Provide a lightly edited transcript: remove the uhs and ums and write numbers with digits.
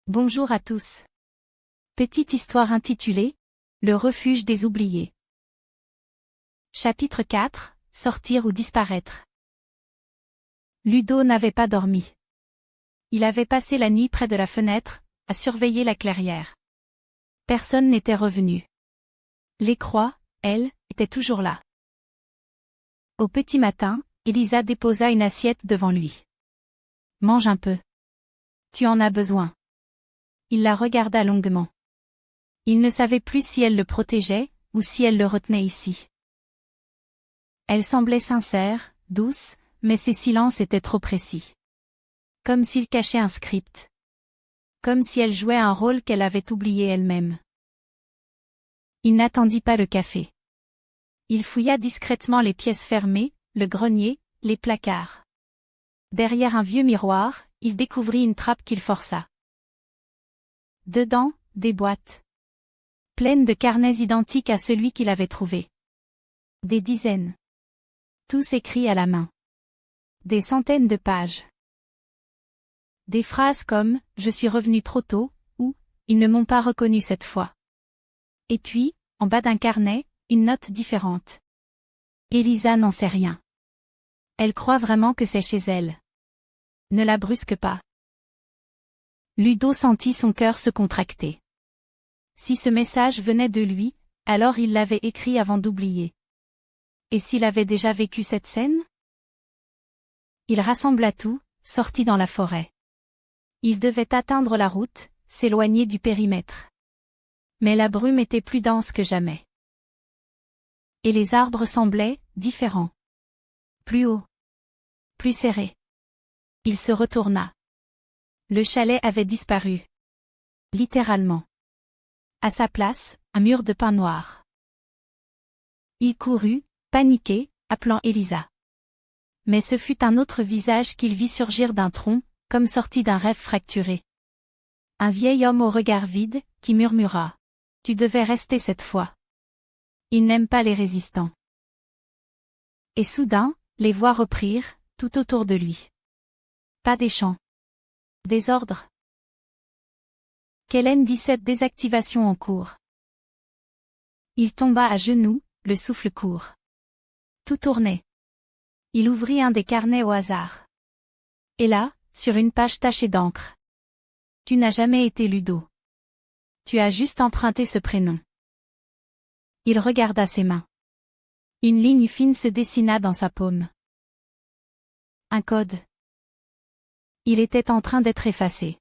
Bonjour à tous. Petite histoire intitulée « Le refuge des oubliés ». Chapitre 4 « Sortir ou disparaître ». Ludo n'avait pas dormi. Il avait passé la nuit près de la fenêtre, à surveiller la clairière. Personne n'était revenu. Les croix, elles, étaient toujours là. Au petit matin, Elisa déposa une assiette devant lui. « Mange un peu. Tu en as besoin. » Il la regarda longuement. Il ne savait plus si elle le protégeait, ou si elle le retenait ici. Elle semblait sincère, douce, mais ses silences étaient trop précis. Comme s'il cachait un script. Comme si elle jouait un rôle qu'elle avait oublié elle-même. Il n'attendit pas le café. Il fouilla discrètement les pièces fermées, le grenier, les placards. Derrière un vieux miroir, il découvrit une trappe qu'il força. Dedans, des boîtes. Pleines de carnets identiques à celui qu'il avait trouvé. Des dizaines. Tous écrits à la main. Des centaines de pages. Des phrases comme « Je suis revenu trop tôt » ou « Ils ne m'ont pas reconnu cette fois ». Et puis, en bas d'un carnet, une note différente. Elisa n'en sait rien. Elle croit vraiment que c'est chez elle. Ne la brusque pas. Ludo sentit son cœur se contracter. Si ce message venait de lui, alors il l'avait écrit avant d'oublier. Et s'il avait déjà vécu cette scène? Il rassembla tout, sortit dans la forêt. Il devait atteindre la route, s'éloigner du périmètre. Mais la brume était plus dense que jamais. Et les arbres semblaient différents. Plus hauts. Plus serrés. Il se retourna. Le chalet avait disparu. Littéralement. À sa place, un mur de pin noir. Il courut, paniqué, appelant Elisa. Mais ce fut un autre visage qu'il vit surgir d'un tronc, comme sorti d'un rêve fracturé. Un vieil homme au regard vide, qui murmura. « Tu devais rester cette fois. Il n'aime pas les résistants. » Et soudain, les voix reprirent, tout autour de lui. Pas des chants. Des ordres. Kellen 17 désactivation en cours. Il tomba à genoux, le souffle court. Tout tournait. Il ouvrit un des carnets au hasard. Et là, sur une page tachée d'encre. Tu n'as jamais été Ludo. Tu as juste emprunté ce prénom. Il regarda ses mains. Une ligne fine se dessina dans sa paume. Un code. Il était en train d'être effacé.